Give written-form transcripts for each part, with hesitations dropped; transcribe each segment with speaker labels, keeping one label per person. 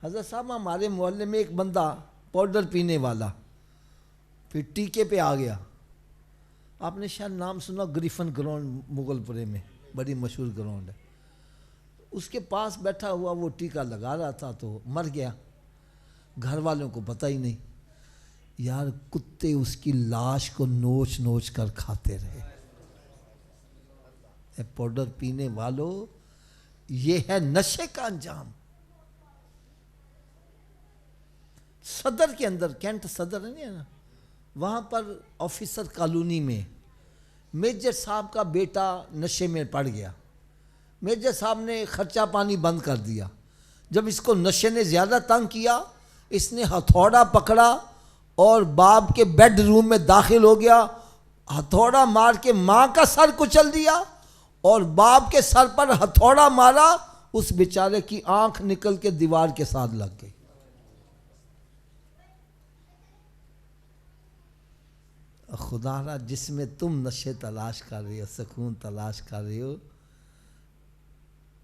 Speaker 1: حضرت صاحب ہمارے محلے میں ایک بندہ پاؤڈر پینے والا پھر ٹیکے پہ آ گیا. آپ نے شاید نام سنا گریفن گراؤنڈ مغل پورے میں بڑی مشہور گراؤنڈ ہے. اس کے پاس بیٹھا ہوا وہ ٹیکا لگا رہا تھا تو مر گیا. گھر والوں کو پتہ ہی نہیں. یار کتے اس کی لاش کو نوچ نوچ کر کھاتے رہے. پاؤڈر پینے والوں یہ ہے نشے کا انجام. صدر کے اندر کینٹ صدر نہیں ہے نا, وہاں پر آفیسر کالونی میں میجر صاحب کا بیٹا نشے میں پڑ گیا. میجر صاحب نے خرچہ پانی بند کر دیا. جب اس کو نشے نے زیادہ تنگ کیا اس نے ہتھوڑا پکڑا اور باپ کے بیڈ روم میں داخل ہو گیا. ہتھوڑا مار کے ماں کا سر کچل دیا اور باپ کے سر پر ہتھوڑا مارا. اس بیچارے کی آنکھ نکل کے دیوار کے ساتھ لگ گئی. خدا را جس میں تم نشے تلاش کر رہے ہو, سکون تلاش کر رہے ہو,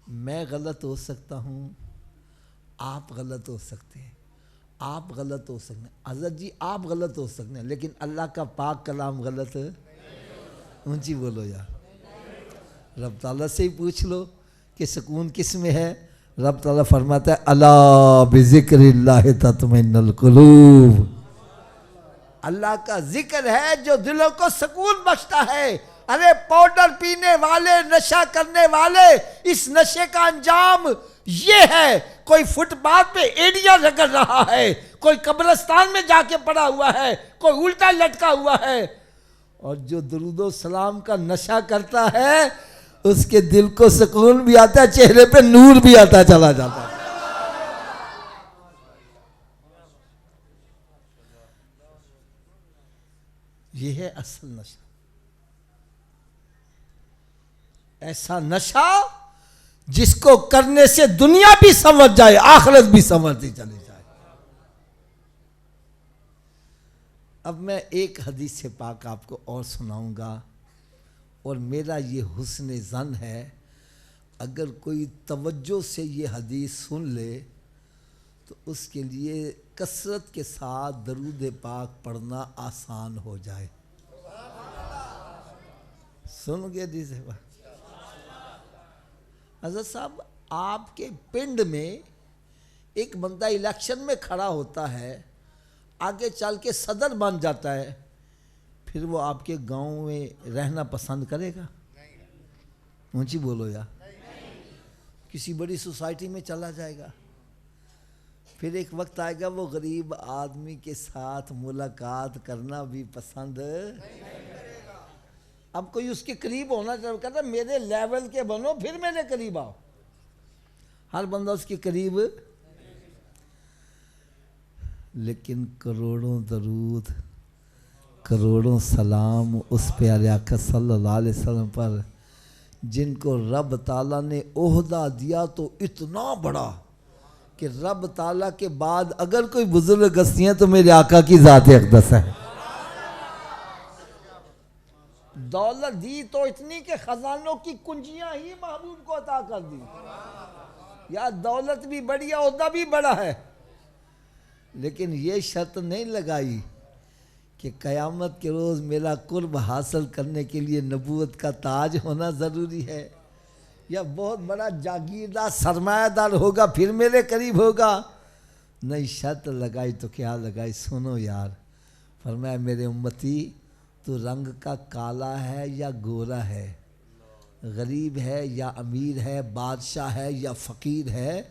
Speaker 1: میں غلط ہو سکتا ہوں, آپ غلط ہو سکتے ہیں, آپ غلط ہو سکتے ہیں, حضرت جی آپ غلط ہو سکتے ہیں, لیکن اللہ کا پاک کلام غلط ہے. اونچی بولو یار. رب تعالیٰ سے ہی پوچھ لو کہ سکون کس میں ہے. رب تعالیٰ فرماتا ہے الا بذکر اللہ تطمئن القلوب. اللہ کا ذکر ہے جو دلوں کو سکون بخشتا ہے. ارے پاؤڈر پینے والے, نشہ کرنے والے, اس نشے کا انجام یہ ہے. کوئی فٹ پاتھ پہ ایڑیاں رگڑ رہا ہے, کوئی قبرستان میں جا کے پڑا ہوا ہے, کوئی الٹا لٹکا ہوا ہے. اور جو درود و سلام کا نشہ کرتا ہے اس کے دل کو سکون بھی آتا ہے, چہرے پہ نور بھی آتا چلا جاتا ہے. یہ ہے اصل نشہ. ایسا نشہ جس کو کرنے سے دنیا بھی سمجھ جائے, آخرت بھی سمجھتی چلی جائے. اب میں ایک حدیث پاک آپ کو اور سناؤں گا, اور میرا یہ حسن ظن ہے اگر کوئی توجہ سے یہ حدیث سن لے تو اس کے لیے کثرت کے ساتھ درود پاک پڑھنا آسان ہو جائے. سن گے حدیث پاک. حضرت صاحب آپ کے پنڈ میں ایک بندہ الیکشن میں کھڑا ہوتا ہے, آگے چل کے صدر بن جاتا ہے, پھر وہ آپ کے گاؤں میں رہنا پسند کرے گا؟ اونچی بولو یا. کسی بڑی سوسائٹی میں چلا جائے گا, پھر ایک وقت آئے گا وہ غریب آدمی کے ساتھ ملاقات کرنا بھی پسند. اب کوئی اس کے قریب ہونا چاہتا, کہتا میرے لیول کے بنو پھر میرے قریب آؤ. ہر بندہ اس کے قریب, لیکن کروڑوں درود کروڑوں سلام اس پیارے آقا صلی اللہ علیہ وسلم پر جن کو رب تعالیٰ نے عہدہ دیا تو اتنا بڑا کہ رب تعالیٰ کے بعد اگر کوئی بزرگ ہستی ہیں تو میرے آقا کی ذات اقدس ہے. دولت دی تو اتنی کہ خزانوں کی کنجیاں ہی محبوب کو عطا کر دی. یا دولت بھی بڑی ہے, عہدہ بھی بڑا ہے, لیکن یہ شرط نہیں لگائی کہ قیامت کے روز میرا قرب حاصل کرنے کے لیے نبوت کا تاج ہونا ضروری ہے, یا بہت بڑا جاگیردار سرمایہ دار ہوگا پھر میرے قریب ہوگا. نہیں, شرط لگائی تو کیا لگائی, سنو یار. فرمایا میرے امتی تو رنگ کا کالا ہے یا گورا ہے, غریب ہے یا امیر ہے, بادشاہ ہے یا فقیر ہے,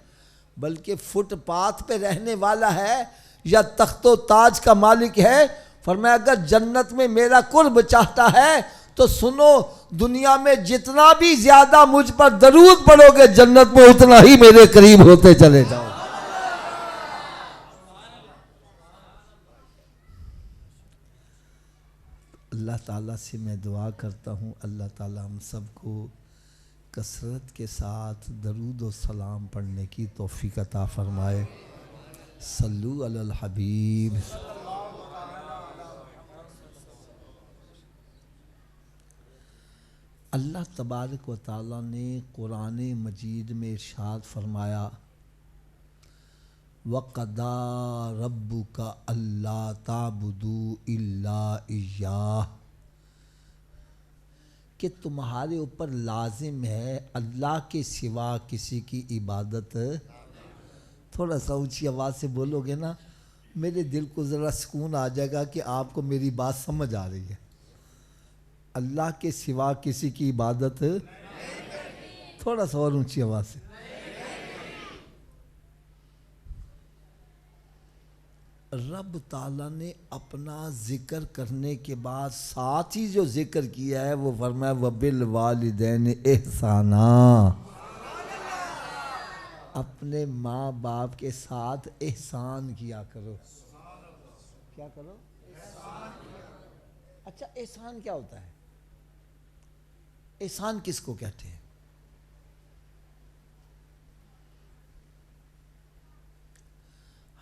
Speaker 1: بلکہ فٹ پاتھ پہ رہنے والا ہے یا تخت و تاج کا مالک ہے. فرمایا اگر جنت میں میرا قرب چاہتا ہے تو سنو, دنیا میں جتنا بھی زیادہ مجھ پر درود پڑھو گے جنت میں اتنا ہی میرے قریب ہوتے چلے جاؤ. اللہ تعالیٰ سے میں دعا کرتا ہوں اللہ تعالیٰ ہم سب کو کثرت کے ساتھ درود و سلام پڑھنے کی توفیق عطا فرمائے. صلو علی الحبیب. اللہ تبارک و تعالیٰ نے قرآن مجید میں ارشاد فرمایا وَقَضَىٰ رَبُّكَ أَلَّا تَعْبُدُوا إِلَّا إِيَّاهُ، کہ تمہارے اوپر لازم ہے اللہ کے سوا کسی کی عبادت۔ تھوڑا سا اونچی آواز سے بولو گے نا میرے دل کو ذرا سکون آ جائے گا کہ آپ کو میری بات سمجھ آ رہی ہے۔ اللہ کے سوا کسی کی عبادت، تھوڑا سا اور اونچی آواز سے۔ رب تعالیٰ نے اپنا ذکر کرنے کے بعد ساتھ ہی جو ذکر کیا ہے وہ فرمایا وَبِالْوَالِدَيْنِ إِحْسَانًا، اپنے ماں باپ کے ساتھ احسان کیا کرو۔ کیا کرو؟ اچھا احسان کیا ہوتا ہے؟ احسان کس کو کہتے ہیں؟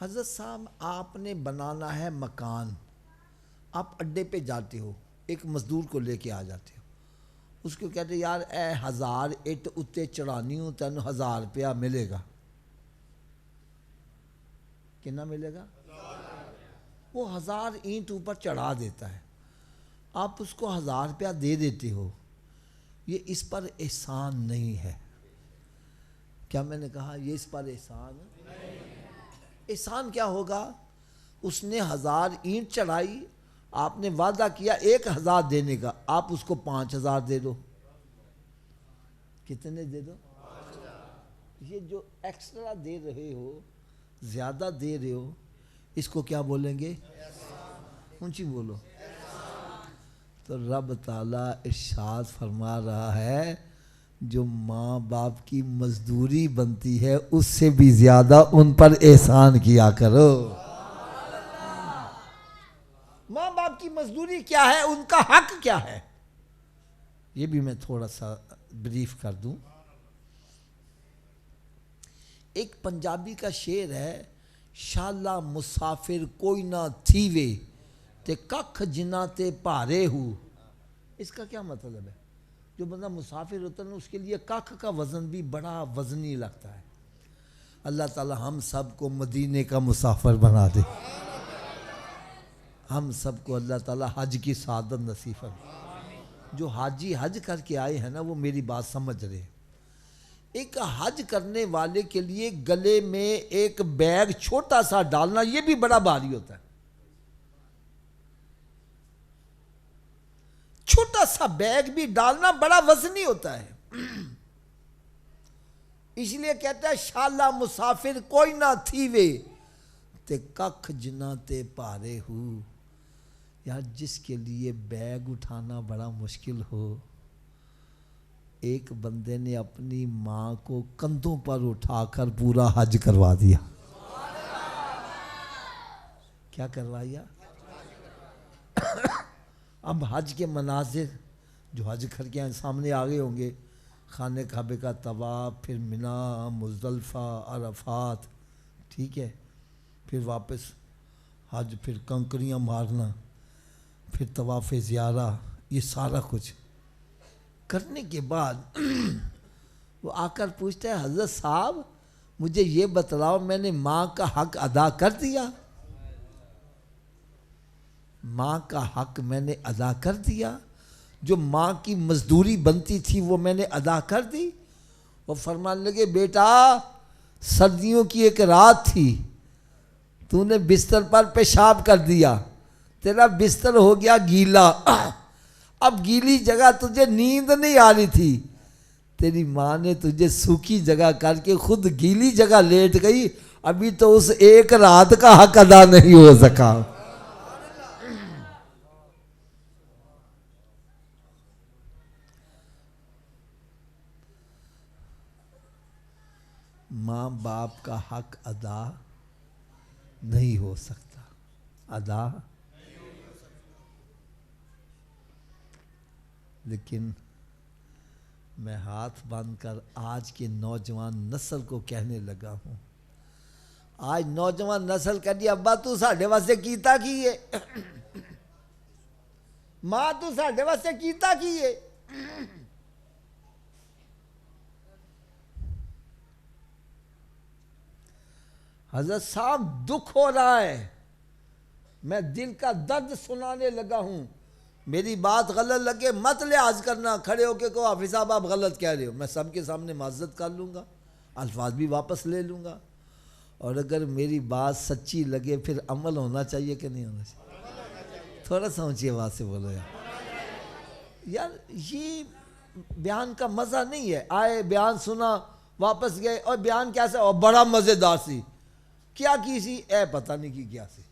Speaker 1: حضرت صاحب آپ نے بنانا ہے مکان، آپ اڈے پہ جاتے ہو، ایک مزدور کو لے کے آ جاتے ہو، اس کو کہتے یار اے 1000 اٹ اتے چڑھانی ہوں تینوں 1000 روپیہ ملے گا۔ کتنا ملے گا؟ وہ 1000 اینٹ اوپر چڑھا دیتا ہے، آپ اس کو 1000 روپیہ دے دیتے ہو، یہ اس پر احسان نہیں ہے۔ کیا میں نے کہا یہ اس پر احسان؟ احسان کیا ہوگا؟ اس نے 1000 اینٹ چڑھائی، آپ نے وعدہ کیا 1000 دینے کا، آپ اس کو 5000 دے دو۔ کتنے دے دو؟ یہ جو ایکسٹرا دے رہے ہو، زیادہ دے رہے ہو، اس کو کیا بولیں گے؟ اونچی بولو۔ تو رب تعالیٰ ارشاد فرما رہا ہے جو ماں باپ کی مزدوری بنتی ہے اس سے بھی زیادہ ان پر احسان کیا کرو۔ ماں باپ کی مزدوری کیا ہے؟ ان کا حق کیا ہے؟ یہ بھی میں تھوڑا سا بریف کر دوں۔ ایک پنجابی کا شعر ہے، شالا مسافر کوئی نہ تھیوے تے ککھ جنہ تے پارے ہو۔ اس کا کیا مطلب ہے؟ جو بندہ مسافر ہوتا ہے اس کے لیے ککھ کا وزن بھی بڑا وزنی لگتا ہے۔ اللہ تعالی ہم سب کو مدینے کا مسافر بنا دے، ہم سب کو اللہ تعالی حج کی سعادت نصیب فرمائے۔ جو حاجی حج کر کے آئے ہیں نا وہ میری بات سمجھ رہے ہیں۔ ایک حج کرنے والے کے لیے گلے میں ایک بیگ چھوٹا سا ڈالنا یہ بھی بڑا بھاری ہوتا ہے۔ چھوٹا سا بیگ بھی ڈالنا بڑا وزنی ہوتا ہے۔ اس لیے کہتا ہے شالا مسافر کوئی نہ تھیوے تے ککھ جنہ تے پارے ہو۔ یار جس کے لیے بیگ اٹھانا بڑا مشکل ہو، ایک بندے نے اپنی ماں کو کندھوں پر اٹھا کر پورا حج کروا دیا۔ کیا کروایا؟ اب حج کے مناظر جو حج کر کے سامنے آگے ہوں گے، خانہ کعبہ کا طواف، پھر منا، مزدلفہ، عرفات، ٹھیک ہے، پھر واپس حج، پھر کنکریاں مارنا، پھر طواف زیارہ، یہ سارا کچھ کرنے کے بعد وہ آ کر پوچھتا ہے حضرت صاحب مجھے یہ بتلاؤ میں نے ماں کا حق ادا کر دیا؟ ماں کا حق میں نے ادا کر دیا؟ جو ماں کی مزدوری بنتی تھی وہ میں نے ادا کر دی؟ وہ فرمانے لگے بیٹا سردیوں کی ایک رات تھی، تو نے بستر پر پیشاب کر دیا، تیرا بستر ہو گیا گیلا، اب گیلی جگہ تجھے نیند نہیں آ رہی تھی، تیری ماں نے تجھے سوکھی جگہ کر کے خود گیلی جگہ لیٹ گئی، ابھی تو اس ایک رات کا حق ادا نہیں ہو سکا۔ ماں باپ کا حق ادا نہیں ہو سکتا، ادا لیکن میں ہاتھ باندھ کر آج کے نوجوان نسل کو کہنے لگا ہوں، آج نوجوان نسل کہہ دی ابا تو ساڈے واسطے کیتا کی ہے، ماں تو ساڈے واسطے کیتا کی ہے۔ حضرت صاحب دکھ ہو رہا ہے، میں دل کا درد سنانے لگا ہوں، میری بات غلط لگے مت لحاظ کرنا، کھڑے ہو کے کہو حافظ صاحب آپ غلط کہہ رہے ہو، میں سب کے سامنے معذرت کر لوں گا، الفاظ بھی واپس لے لوں گا، اور اگر میری بات سچی لگے پھر عمل ہونا چاہیے کہ نہیں ہونا چاہیے؟ تھوڑا سا اونچی آواز سے بولو یار، یہ بیان کا مزہ نہیں ہے، آئے بیان سنا واپس گئے، اور بیان کیسا اور بڑا مزیدار سی، کیا کی سی اے پتہ نہیں کی کیا سی،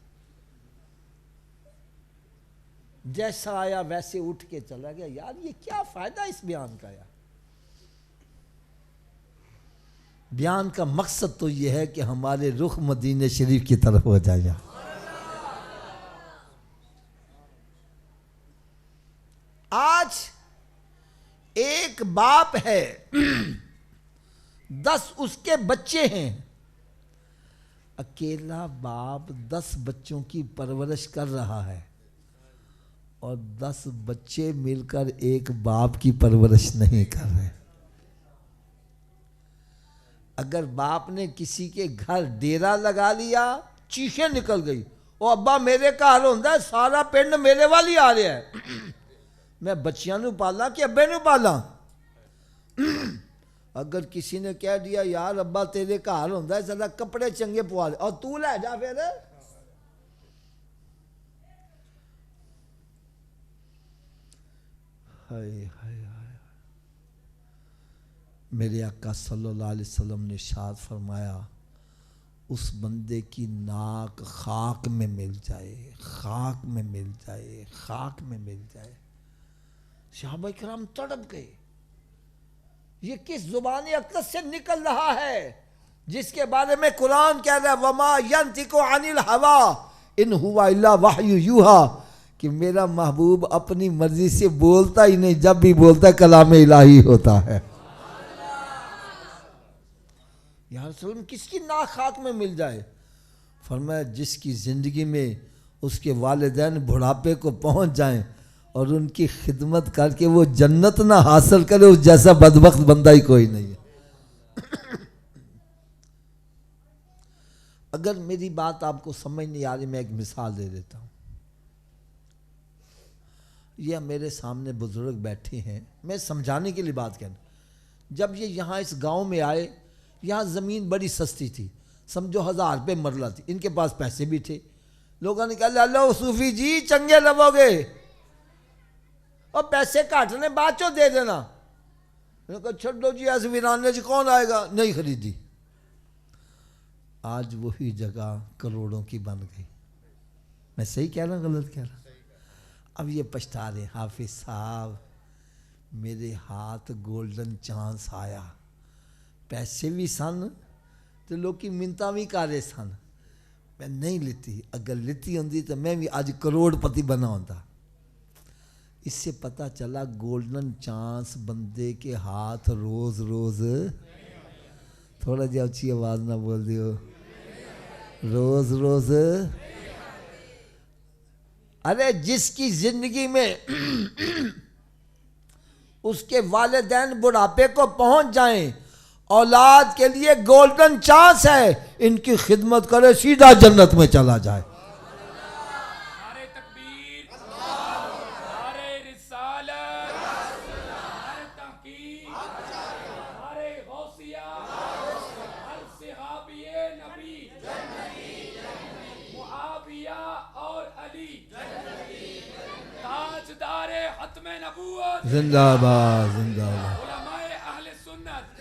Speaker 1: جیسا آیا ویسے اٹھ کے چلا گیا، یار یہ کیا فائدہ اس بیان کا یار؟ بیان کا مقصد تو یہ ہے کہ ہمارے رخ مدینہ شریف کی طرف ہو جائے۔ آج ایک باپ ہے، 10 اس کے بچے ہیں، اکیلا باپ 10 بچوں کی پرورش کر رہا ہے، اور 10 بچے مل کر ایک باپ کی پرورش نہیں کر رہے۔ اگر باپ نے کسی کے گھر ڈیرا لگا لیا، چیخیں نکل گئی، او ابا میرے گھر ہوندا ہے، سارا پنڈ میرے والی آ رہا ہے، میں بچیاں نو پالا کہ ابے نو پالا؟ اگر کسی نے کہہ دیا یار ابا تیرے گھر ہوندا ہے، ذرا کپڑے چنگے پوا دے، اور تو لے جا پھر، ہائے ہائے ہائے، میرے آقا صلی اللہ علیہ وسلم نے ارشاد فرمایا اس بندے کی ناک خاک میں مل جائے، خاک میں مل جائے، خاک میں مل جائے۔ صحابہ کرام تڑپ گئے، یہ کس زبان اقدس سے نکل رہا ہے جس کے بارے میں قرآن کہہ رہا ہے وَمَا يَنْتِقُ عَنِ الْهَوَىٰ إِنْ هُوَ إِلَّا وَحْيٌ يُوحَىٰ، کہ میرا محبوب اپنی مرضی سے بولتا ہی نہیں، جب بھی بولتا ہے کلام الہی ہوتا ہے۔ یا رسول اللہ کس کی ناک خاک میں مل جائے؟ فرمایا جس کی زندگی میں اس کے والدین بڑھاپے کو پہنچ جائیں اور ان کی خدمت کر کے وہ جنت نہ حاصل کرے، اس جیسا بدبخت بندہ ہی کوئی نہیں ہے۔ اگر میری بات آپ کو سمجھ نہیں آ رہی، میں ایک مثال دے دیتا ہوں۔ یہ میرے سامنے بزرگ بیٹھے ہیں، میں سمجھانے کے لیے بات کرنا، جب یہ یہاں اس گاؤں میں آئے، یہاں زمین بڑی سستی تھی، سمجھو 1000 روپے مرلہ تھی، ان کے پاس پیسے بھی تھے، لوگوں نے کہا لو صوفی جی چنگے لو گے، اور پیسے کاٹنے بعد چو دے دینا، انہوں نے کہا چھڑو جی ایسے ویرانے جی کون آئے گا، نہیں خریدی۔ آج وہی جگہ کروڑوں کی بن گئی، میں صحیح کہہ رہا ہوں غلط کہہ رہا ہوں؟ اب یہ پچھتا رہے حافظ صاحب میرے ہاتھ گولڈن چانس آیا، پیسے بھی سن تو لوگ کی منتاں بھی کارے سن، میں نہیں لیتی، اگر لیتی ہوندی تو میں بھی آج کروڑ پتی بنا ہوتا۔ اس سے پتہ چلا گولڈن چانس بندے کے ہاتھ روز روز، تھوڑا جی اچھی آواز نہ بول دیو، روز روز، ارے جس کی زندگی میں اس کے والدین بڑھاپے کو پہنچ جائیں، اولاد کے لیے گولڈن چانس ہے، ان کی خدمت کرے سیدھا جنت میں چلا جائے۔
Speaker 2: نعرہ تکبیر، نعرہ رسالت، نعرہ تحقیق، نعرہ غوثیہ، ہر صحابی نبی، معاویہ اور علی، تاجدار ختم نبوت،
Speaker 1: زندہ باد، زندہ باد۔
Speaker 2: علماء اہل سنت۔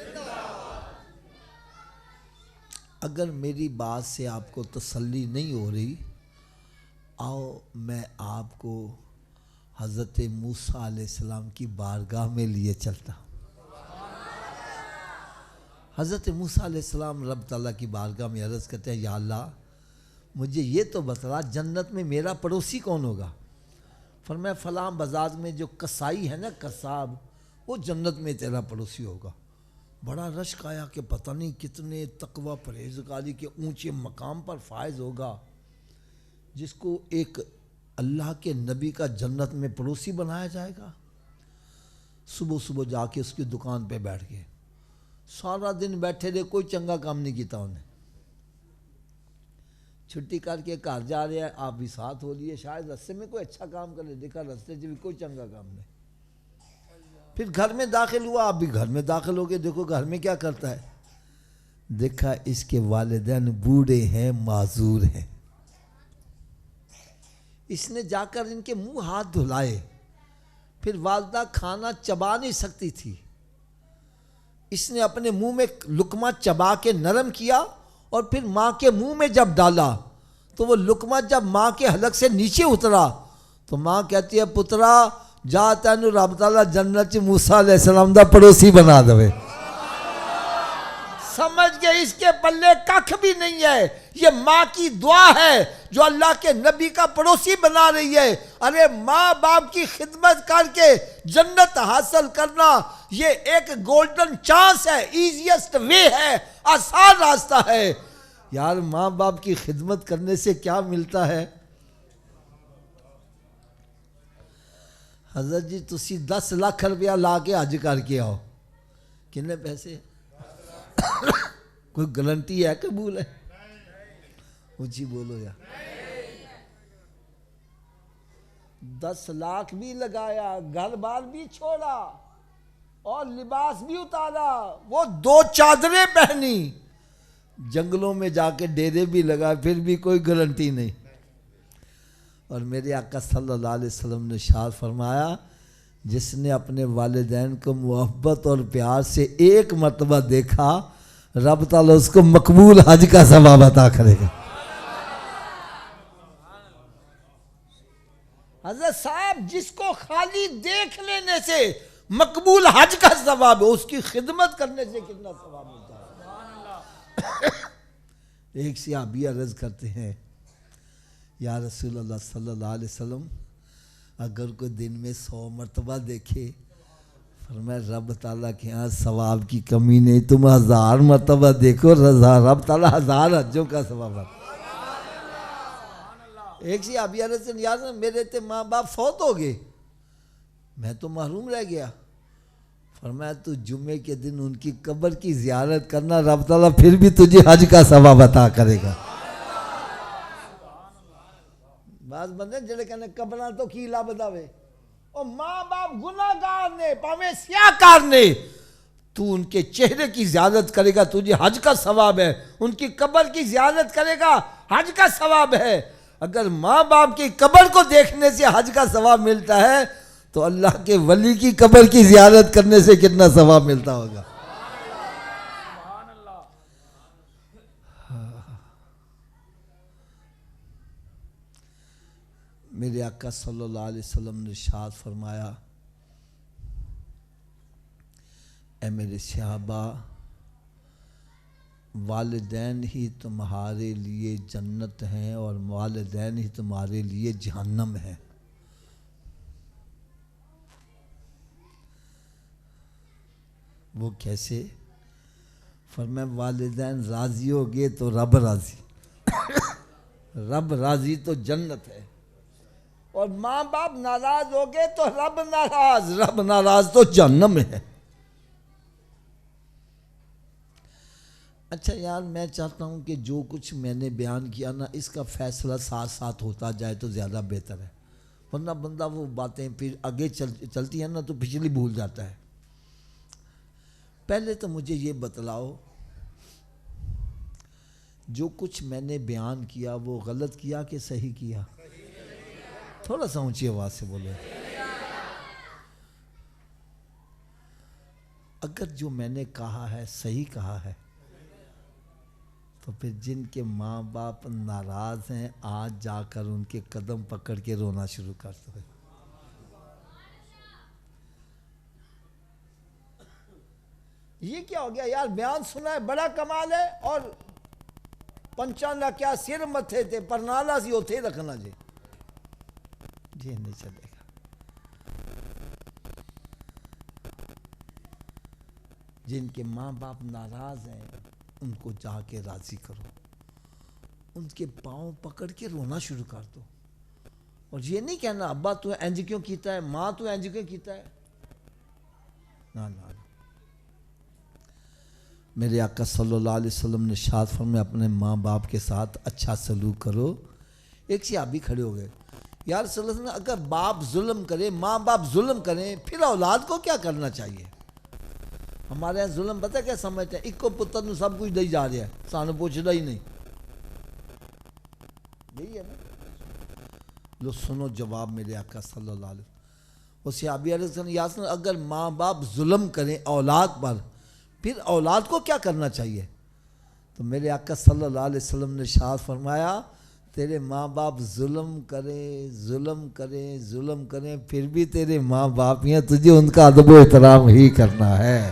Speaker 1: اگر میری بات سے آپ کو تسلی نہیں ہو رہی، آؤ میں آپ کو حضرت موسیٰ علیہ السلام کی بارگاہ میں لیے چلتا ہوں۔ حضرت موسیٰ علیہ السلام رب تعالیٰ کی بارگاہ میں عرض کرتے ہیں یا اللہ مجھے یہ تو بتلا جنت میں میرا پڑوسی کون ہوگا؟ فرمایا فلاں بازار میں جو کسائی ہے نا، قصاب، وہ جنت میں تیرا پڑوسی ہوگا۔ بڑا رشک آیا کہ پتہ نہیں کتنے تقوی پرہیزگاری کے اونچے مقام پر فائز ہوگا جس کو ایک اللہ کے نبی کا جنت میں پڑوسی بنایا جائے گا۔ صبح صبح جا کے اس کی دکان پہ بیٹھ گئے، سارا دن بیٹھے رہے، کوئی چنگا کام نہیں کیتا انہیں۔ چھٹی کر کے گھر جا رہے ہیں، آپ بھی ساتھ ہو لیے، شاید رستے میں کوئی اچھا کام کر لے، دیکھا رستے سے بھی کوئی چنگا کام نہیں، پھر گھر میں داخل ہوا، آپ بھی گھر میں داخل ہو گئے، دیکھو گھر میں کیا کرتا ہے، دیکھا اس کے والدین بوڑھے ہیں، معذور ہیں، اس نے جا کر ان کے منہ ہاتھ دھلائے، پھر والدہ کھانا چبا نہیں سکتی تھی، اس نے اپنے منہ میں لقمہ چبا کے نرم کیا اور پھر ماں کے منہ میں جب ڈالا تو وہ لقمہ جب ماں کے حلق سے نیچے اترا تو ماں کہتی ہے پترا جا تینو رب تعالیٰ جنت چ موسیٰ علیہ السلام دا پڑوسی بنا دے۔ سمجھ گئے اس کے پلے ککھ بھی نہیں ہے، یہ ماں کی دعا ہے جو اللہ کے نبی کا پڑوسی بنا رہی ہے۔ ارے ماں باپ کی خدمت کر کے جنت حاصل کرنا یہ ایک گولڈن چانس ہے، ایزیسٹ وے ہے، آسان راستہ ہے۔ یار ماں باپ کی خدمت کرنے سے کیا ملتا ہے؟ حضرت جی تسی 10 لاکھ روپیہ لا کے حج کر کے آؤ، کتنے پیسے؟ کوئی گارنٹی ہے قبول ہے؟ اونچی بولو یا 10 لاکھ بھی لگایا، گھر بار بھی چھوڑا اور لباس بھی اتارا، وہ 2 چادریں پہنی، جنگلوں میں جا کے ڈیرے بھی لگا، پھر بھی کوئی گارنٹی نہیں۔ اور میرے آقا صلی اللہ علیہ وسلم نے ارشاد فرمایا جس نے اپنے والدین کو محبت اور پیار سے ایک مرتبہ دیکھا رب تعالیٰ اس کو مقبول حج کا ثواب عطا کرے گا۔ حضرت صاحب جس کو خالی دیکھ لینے سے مقبول حج کا ثواب ہے، اس کی خدمت کرنے سے کتنا ثواب ملتا ہے۔ ایک صحابی عرض کرتے ہیں یا رسول اللہ صلی اللہ علیہ وسلم اگر کوئی دن میں 100 مرتبہ دیکھے، فرمایا رب تعالیٰ کے ہاں ثواب کی کمی نہیں، تم 1000 مرتبہ دیکھو رب تعالیٰ 1000 حجوں کا ثواب ہے۔ ایک صحابی عرض سے یاد ہے میرے تے ماں باپ فوت ہو گئے، میں تو محروم رہ گیا، فرمایا تو جمعے کے دن ان کی قبر کی زیارت کرنا، رب تعالیٰ پھر بھی تجھے حج کا ثواب عطا کرے گا۔ بعض بندے جڑے کہنے قبراں تو کی لبدا وے، او ماں باپ گناہگار نے پاویں سیاہکار نے، تو ان کے چہرے کی زیارت کرے گا تجھے حج کا ثواب ہے، ان کی قبر کی زیارت کرے گا حج کا ثواب ہے۔ اگر ماں باپ کی قبر کو دیکھنے سے حج کا ثواب ملتا ہے تو اللہ کے ولی کی قبر کی زیارت کرنے سے کتنا ثواب ملتا ہوگا۔ میرے آقا صلی اللہ علیہ وسلم نے ارشاد فرمایا اے میرے صحابہ والدین ہی تمہارے لیے جنت ہیں اور والدین ہی تمہارے لیے جہنم ہے۔ وہ کیسے؟ فرمایا والدین راضی ہو گئے تو رب راضی، رب راضی تو جنت ہے، اور ماں باپ ناراض ہو گئے تو رب ناراض، رب ناراض تو جہنم ہے۔ اچھا یار میں چاہتا ہوں کہ جو کچھ میں نے بیان کیا نا اس کا فیصلہ ساتھ ساتھ ہوتا جائے تو زیادہ بہتر ہے، ورنہ بندہ وہ باتیں پھر آگے چلتی ہیں نا تو پچھلی بھول جاتا ہے۔ پہلے تو مجھے یہ بتلاؤ جو کچھ میں نے بیان کیا وہ غلط کیا کہ صحیح کیا؟ تھوڑا سا اونچی آواز سے بولے۔ اگر جو میں نے کہا ہے صحیح کہا ہے تو پھر جن کے ماں باپ ناراض ہیں آج جا کر ان کے قدم پکڑ کے رونا شروع کر دو۔ یہ کیا ہو گیا یار، بیان سنا ہے بڑا کمال ہے اور پنچانا کیا سر متھے تھے پرنالا سی اتھے رکھنا جی، یہ نہیں چلے گا۔ جن کے ماں باپ ناراض ہیں ان کو جا کے راضی کرو، ان کے پاؤں پکڑ کے رونا شروع کر دو، اور یہ نہیں کہنا ابا تو انج کیوں کیتا ہے، ماں تو انج کیوں کیتا ہے، نہ میرے آقا صلی اللہ علیہ وسلم نے ارشاد فرمایا اپنے ماں باپ کے ساتھ اچھا سلوک کرو. ایک صحابی کھڑے ہو گئے, یا رسول اللہ صلی اللہ علیہ وسلم اگر باپ ظلم کرے, ماں باپ ظلم کریں, پھر اولاد کو کیا کرنا چاہیے؟ ہمارے یہاں ظلم پتہ کیا سمجھتے ہیں, ایک کو پتر نو سب کچھ دے جا رہا ہے, سانو پوچھنا ہی نہیں. یہی ہے نا. لو سنو جواب میرے آقا صلی اللہ علیہ وسلم. وہ صحابی علیہ السلام یا رسول اللہ اگر ماں باپ ظلم کریں اولاد پر, پھر اولاد کو کیا کرنا چاہیے؟ تو میرے آقا صلی اللہ علیہ وسلم نے ارشاد فرمایا تیرے ماں باپ ظلم کریں پھر بھی تیرے ماں باپ ہیں, تجھے ان کا ادب و احترام ہی کرنا ہے.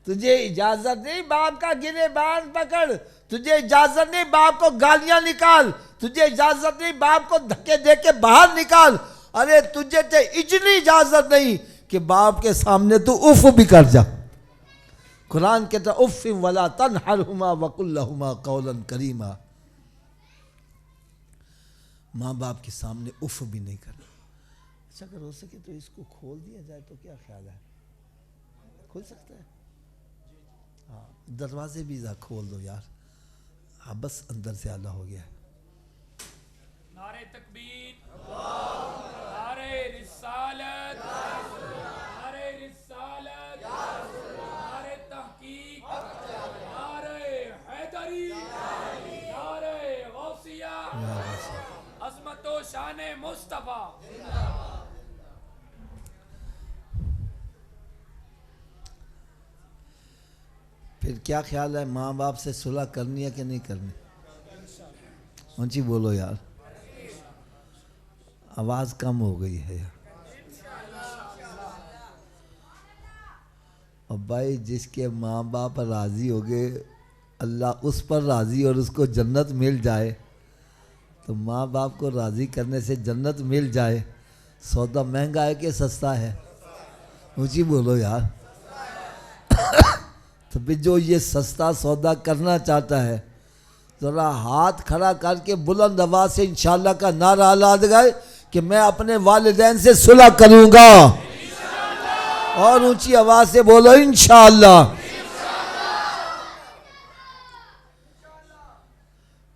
Speaker 1: تجھے اجازت نہیں باپ کا گریبان پکڑ, تجھے اجازت نہیں باپ کو گالیاں نکال, تجھے اجازت نہیں باپ کو دھکے دے کے باہر نکال. ارے تجھے تے اتنی اجازت نہیں کہ باپ کے سامنے تو اف بھی کر جا. قرآن کہتا اف ولا تنہرہما وقل لہما قولا کریما. ماں باپ کے سامنے اف بھی نہیں کرنا. اچھا اگر ہو سکے تو اس کو کھول دیا جائے تو کیا خیال ہے؟ کھول سکتا ہے؟ ہاں دروازے بھی کھول دو یار. ہاں بس اندر سے آلہ ہو گیا ہے.
Speaker 2: نعرہ تکبیر, نعرہ رسالت, نعرہ رسالت, نعرہ تحقیق, نعرہ حیدری, نعرہ غوثیہ, عظمت و شان مصطفیٰ.
Speaker 1: پھر کیا خیال ہے, ماں باپ سے صلح کرنی ہے کہ نہیں کرنی؟ اونچی بولو یار, آواز کم ہو گئی ہے یار. اور بھائی جس کے ماں باپ راضی ہو گئے, اللہ اس پر راضی اور اس کو جنت مل جائے, تو ماں باپ کو راضی کرنے سے جنت مل جائے, سودا مہنگا ہے کہ سستا ہے؟ اونچی بولو یار. تو پھر جو یہ سستا سودا کرنا چاہتا ہے ذرا ہاتھ کھڑا کر کے بلند آواز سے انشاءاللہ کا نعرہ لا دے کہ میں اپنے والدین سے صلح کروں گا, اور اونچی آواز سے بولو انشاءاللہ.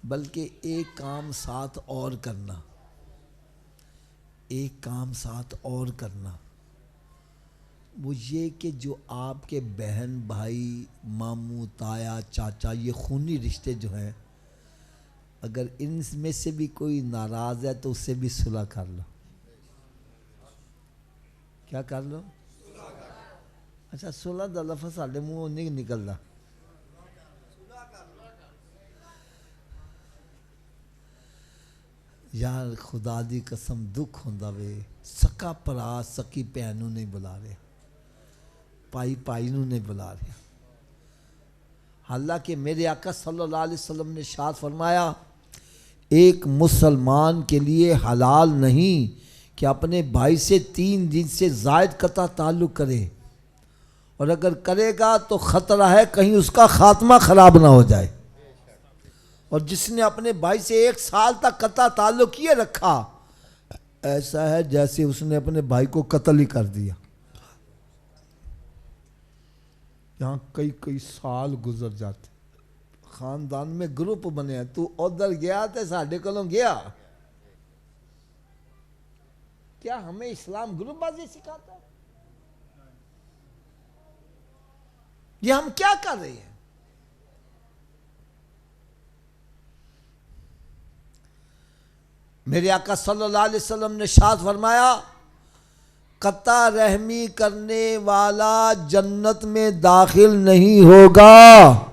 Speaker 1: بلکہ ایک کام ساتھ اور کرنا, ایک کام ساتھ اور کرنا, وہ یہ کہ جو آپ کے بہن بھائی ماموں تایا چاچا یہ خونی رشتے جو ہیں, اگر ان میں سے بھی کوئی ناراض ہے تو اس سے بھی صلح کر لو. کیا کر لو؟ اچھا صلح دا لفظ ساڈے منہوں نہیں نکلدا. یار خدا دی قسم دکھ ہوندا وے, سکا پرا سکی بھین نوں نہیں بلا رہے, پائی پائی نوں نہیں بلا رہا. حالانکہ میرے آقا صلی اللہ علیہ وسلم نے ارشاد فرمایا ایک مسلمان کے لیے حلال نہیں کہ اپنے بھائی سے 3 دن سے زائد قطع تعلق کرے, اور اگر کرے گا تو خطرہ ہے کہیں اس کا خاتمہ خراب نہ ہو جائے. اور جس نے اپنے بھائی سے 1 سال تک قطع تعلق کیے رکھا, ایسا ہے جیسے اس نے اپنے بھائی کو قتل ہی کر دیا. یہاں کئی سال گزر جاتے, خاندان میں گروپ بنے ہیں, تو ادھر گیا تو ساڈے کولوں گیا. کیا ہمیں اسلام گروپ بازی سکھاتا ہے؟ یہ ہم کیا کر رہے ہیں؟ میرے آقا صلی اللہ علیہ وسلم نے ارشاد فرمایا قطع رحمی کرنے والا جنت میں داخل نہیں ہوگا.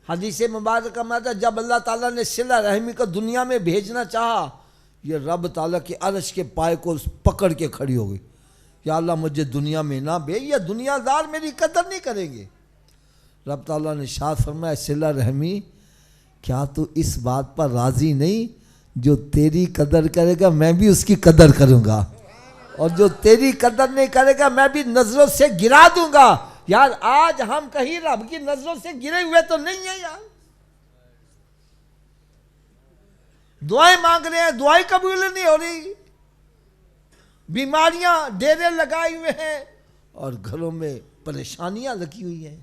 Speaker 1: حدیث مبارکہ میں آتا جب اللہ تعالیٰ نے صلہ رحمی کو دنیا میں بھیجنا چاہا, یہ رب تعالیٰ کے عرش کے پائے کو پکڑ کے کھڑی ہو گئی, یا اللہ مجھے دنیا میں نہ بھیج, یا دنیا دار میری قدر نہیں کریں گے. رب تعالیٰ نے ارشاد فرمایا صلہ رحمی کیا تو اس بات پر راضی نہیں, جو تیری قدر کرے گا میں بھی اس کی قدر کروں گا, اور جو تیری قدر نہیں کرے گا میں بھی نظروں سے گرا دوں گا. یار آج ہم کہیں رب کی نظروں سے گرے ہوئے تو نہیں ہیں یار. دعائیں مانگ رہے ہیں, دعائیں قبول نہیں ہو رہی, بیماریاں ڈیرے لگائے ہوئے ہیں, اور گھروں میں پریشانیاں لگی ہوئی ہیں.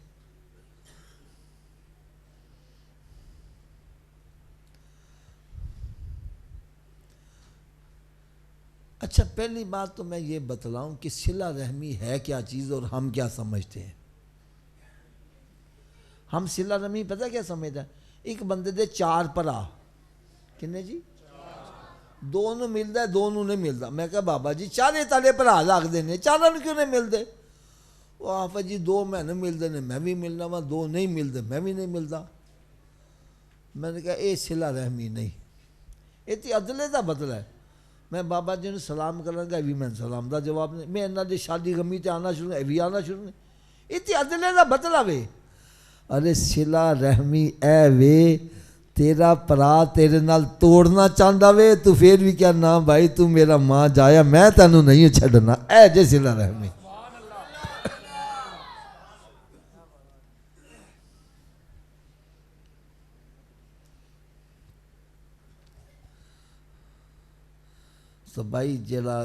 Speaker 1: اچھا پہلی بات تو میں یہ بتلاؤں کہ صلہ رحمی ہے کیا چیز اور ہم کیا سمجھتے ہیں. ہم صلہ رحمی پتہ کیا سمجھتے ہیں؟ ایک بندے دے 4 بھرا کنے جی 2 نوں ملدا ہے 2 نوں نہیں ملدا. میں کہا بابا جی 4 تالے بھرا لگدے نے 4 نوں کیوں نہیں ملدے؟ وہ آفا جی 2 میں نہیں ملدے نے میں بھی ملنا وا 2 نہیں ملدے میں بھی نہیں ملدا. میں نے کہا اے صلہ رحمی نہیں یہ تو عدلے دا بدلہ ہے. میں بابا جی نے سلام کرن گا بھی میں سلام دا جواب نہیں. میں انہاں دی شادی غمی تے آنا شروع اے بھی آنا شروع نہیں. یہ تو عدلے دا بدلہ وے. ارے صلہ رحمی اے وے تیرا پرا تیرے نال توڑنا چاہتا وے تو پھر بھی کیا نا بھائی تو میرا ماں جایا میں تینوں نہیں چھڈنا اے جے صلہ رحمی. تو بھائی جڑا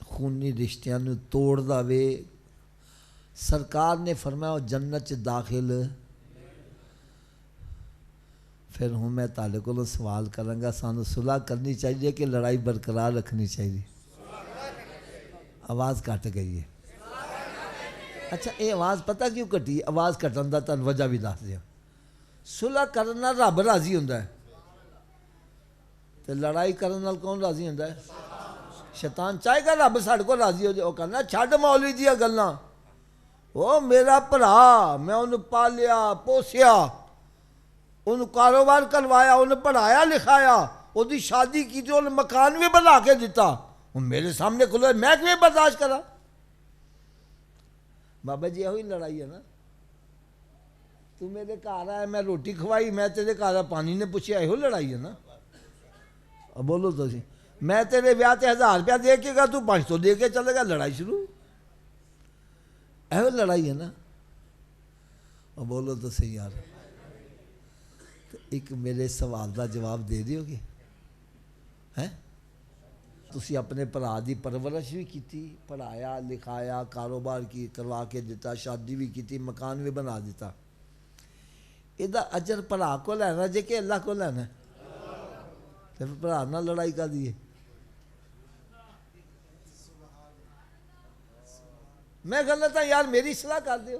Speaker 1: خونی رشتیاں نو توڑ دا وے سرکار نے فرمایا وہ جنت داخل. پھر ہوں میں تالے کو سوال کروں گا سانو صلح کرنی چاہیے کہ لڑائی برقرار رکھنی چاہیے؟ آواز کٹ گئی ہے. اچھا یہ آواز پتہ کیوں کٹی؟ آواز کٹن دا تن وجہ بھی دس دیا. صلح کرنا رب راضی ہوندا ہے تے لڑائی کرن نال کون راضی ہوندا ہے؟ شیطان. چاہے گا رب ساڈے کو راضی ہو جائے وہ کہنا چھڈ مولوی دیاں گلاں وہ میرا بھرا میں انہوں پالیا پوسیا انہوں کاروبار کروایا انہوں پڑھایا لکھایا وہ دی شادی کی تھی انہوں مکان بھی بنا کے دیتا وہ میرے سامنے کھلو میں کیوں برداشت کرا؟ بابا جی یہی لڑائی ہے نا. تو میرے گھر آیا میں روٹی کھوائی میں تیرے گھر پانی نے پوچھا یہی لڑائی ہے نا. بولو تو سی میں تیرے بیاہ تے 1000 روپیہ دے کے گا تو 500 دے کے چلے گا لڑائی شروع. ایو لڑائی ہے نا. اور بولو تو صحیح یار. تو ایک میرے سوال دا جواب دے دیو گے ہیں؟ تسی اپنے بھرا دی پرورش بھی کیتی پڑھایا لکھایا کاروبار کی کروا کے دیتا شادی بھی کیتی مکان بھی بنا دیتا. یہ دا اجر بھرا کو لینا جے کہ اللہ کو لینا ہے؟ پھر بھرا نہ لڑائی کر دیے. میں غلط ہاں یار میری اصلاح کر دیو.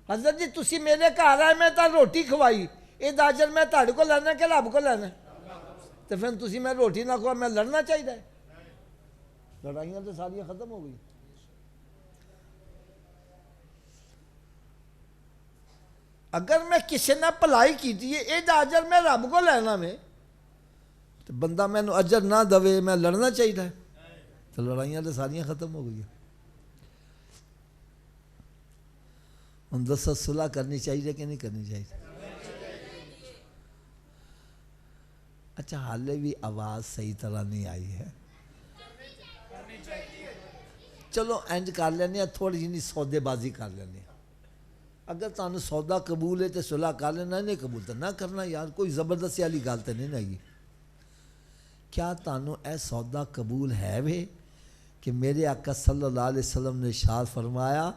Speaker 1: حضرت جی تسی میرے گھر آئے میں تا روٹی کھوائی یہ اجر میں تہاڈے کو لینا کہ رب کو لینا؟ تو پھر تسی میں روٹی نہ کھوا میں لڑنا چاہیے؟ لڑائیاں تو ساریاں ختم ہو گئی. اگر میں کسی نے بھلائی کی یہ اجر میں رب کو لینا میں تو بندہ میں نو اجر نہ دے میں لڑنا چاہیے تو لڑائیاں تو ساریاں ختم ہو گئی. ہوں دسو صلح کرنی چاہیے کہ نہیں کرنی چاہیے؟ اچھا حالے بھی آواز صحیح طرح نہیں آئی ہے. چلو انج کر لینے تھوڑی جی سودے بازی کر لینے. اگر تمہیں سودا قبول ہے تو صلح کر لینا نہیں قبول تو نہ کرنا یار کوئی زبردستی والی گل تو نہیں آئی. کیا تمہیں اے سودا قبول ہے وے کہ میرے آقا صلی اللہ علیہ وسلم نے ارشاد فرمایا